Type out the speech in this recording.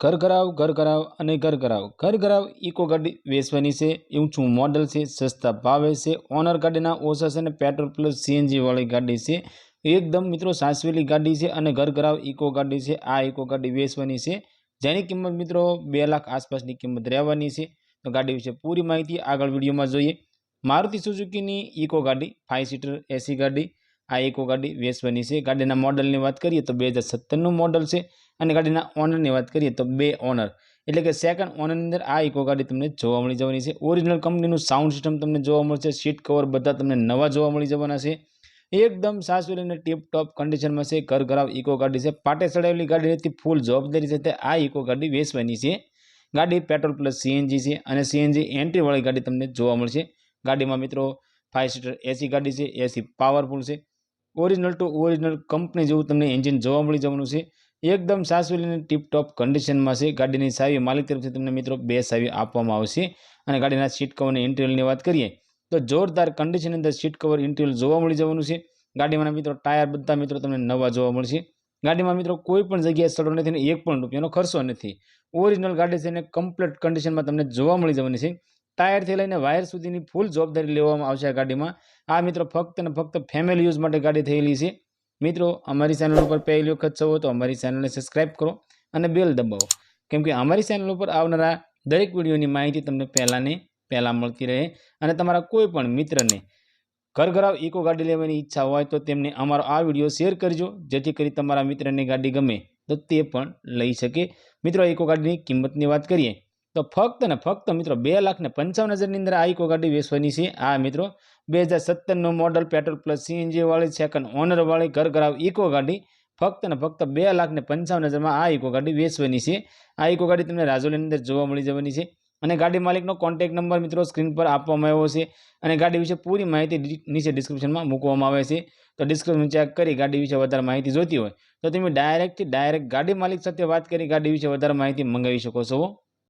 ઘર કરાવ અને ઘર કરાવ ઇકો ગાડી વેચવાની છે। ઊંચું મોડલ છે, સસ્તા ભાવે છે, ઓનર ગાડીના ઓછા છે અને પેટ્રોલ પ્લસ સીએનજી વાળી ગાડી છે। એકદમ મિત્રો સાસવેલી ગાડી છે અને ઘર કરાવ ઇકો ગાડી છે। આ ઇકો ગાડી વેચવાની છે, જેની કિંમત મિત્રો 2 લાખ આસપાસની કિંમત રહેવાની છે। તો ગાડી વિશે પૂરી માહિતી આગળ વિડીયોમાં જોઈએ। મારુતિ સુઝુકીની ઇકો ગાડી 5 સીટર એસી ગાડી, આ ઇકો ગાડી વેચવાની છે। ગાડીના મોડલની વાત કરીએ તો 2017નું મોડલ છે અને ગાડીના ઓનરની વાત કરીએ તો 2 ઓનર એટલે કે સેકન્ડ ઓનરની અંદર આ ઇકો ગાડી તમને જોવા મળી જવાની છે। ઓરિજિનલ કંપનીનું સાઉન્ડ સિસ્ટમ તમને જોવા મળશે, સીટ કવર બધા તમને નવા જોવા મળી જવાના છે। એકદમ સાસવેલી અને ટીપ ટોપ કન્ડિશનમાં છે। ઘર ઘરાવ ઇકો ગાડી છે, પાટે ચડાવેલી ગાડી નથી, ફૂલ જવાબદારી સાથે આ ઇકો ગાડી વેચવાની છે। ગાડી પેટ્રોલ પ્લસ સીએનજી છે અને સીએનજી એન્ટ્રી વાળી ગાડી તમને જોવા મળશે। ગાડીમાં મિત્રો 5 સીટર એસી ગાડી છે, એસી પાવરફુલ છે, ઓરિજિનલ ટુ ઓરિજિનલ કંપની જેવું તમને એન્જિન જોવા મળી જવાનું છે। એકદમ સાસવેલી અને ટીપ ટોપ કન્ડિશનમાં છે। ગાડીની ચાવી માલિક તરફથી તમને મિત્રો 2 ચાવી આપવામાં આવશે અને ગાડીના સીટ કવર અને ઇન્ટિરિયરની વાત કરીએ તો જોરદાર કન્ડિશનની અંદર સીટ કવર ઇન્ટિરિયર જોવા મળી જવાનું છે। ગાડીમાં મિત્રો ટાયર બધા મિત્રો તમને નવા જોવા મળશે। ગાડીમાં મિત્રો કોઈ પણ જગ્યાએ સડો નથી અને 1 પણ રૂપિયાનો ખર્ચો નથી। ઓરિજિનલ ગાડી છે અને કમ્પ્લીટ કન્ડિશનમાં તમને જોવા મળી જવાની છે। ટાયરથી લઈને વાયર સુધીની ફૂલ જવાબદારી લેવામાં આવશે આ ગાડીમાં। આ મિત્રો ફક્ત અને ફક્ત ફેમિલી યુઝ માટે ગાડી થયેલી છે। મિત્રો અમારી ચેનલ ઉપર પહેલી વખત છો તો અમારી ચેનલને સબસ્ક્રાઇબ કરો અને બેલ દબાવો, કેમ કે અમારી ચેનલ ઉપર આવનારા દરેક વિડીયોની માહિતી તમને પહેલાં મળતી રહે અને તમારા કોઈ પણ મિત્રને ઘર ઘરાવ ઇકો ગાડી લેવાની ઈચ્છા હોય તો તેમને અમારો આ વિડીયો શેર કરજો, જેથી કરી તમારા મિત્રને ગાડી ગમે તો તે પણ લઈ શકે। મિત્રો ઇકો ગાડીની કિંમતની વાત કરીએ તો ફક્ત ને ફક્ત મિત્રો 2,55,000ની અંદર આ ઇકો ગાડી વેચવાની છે। આ મિત્રો 2017નું મોડલ પેટ્રોલ પ્લસ સીએનજી વાળી સેકન્ડ ઓનર વાળી ઘર ઘરાવ ઇકો ગાડી ફક્ત ને ફક્ત 2,55,000માં આ ઇકો ગાડી વેચવાની છે। આ ઇકો ગાડી તમને રાજોલીની અંદર જોવા મળી જવાની છે અને ગાડી માલિકનો કોન્ટેક્ટ નંબર મિત્રો સ્ક્રીન પર આપવામાં આવ્યો છે અને ગાડી વિશે પૂરી માહિતી નીચે ડિસ્ક્રિપ્શનમાં મૂકવામાં આવે છે। તો ડિસ્ક્રિપ્શન ચેક કરી ગાડી વિશે વધારે માહિતી જોઈતી હોય તો તમે ડાયરેક્ટ ગાડી માલિક સાથે વાત કરી ગાડી વિશે વધારે માહિતી મંગાવી શકો છો।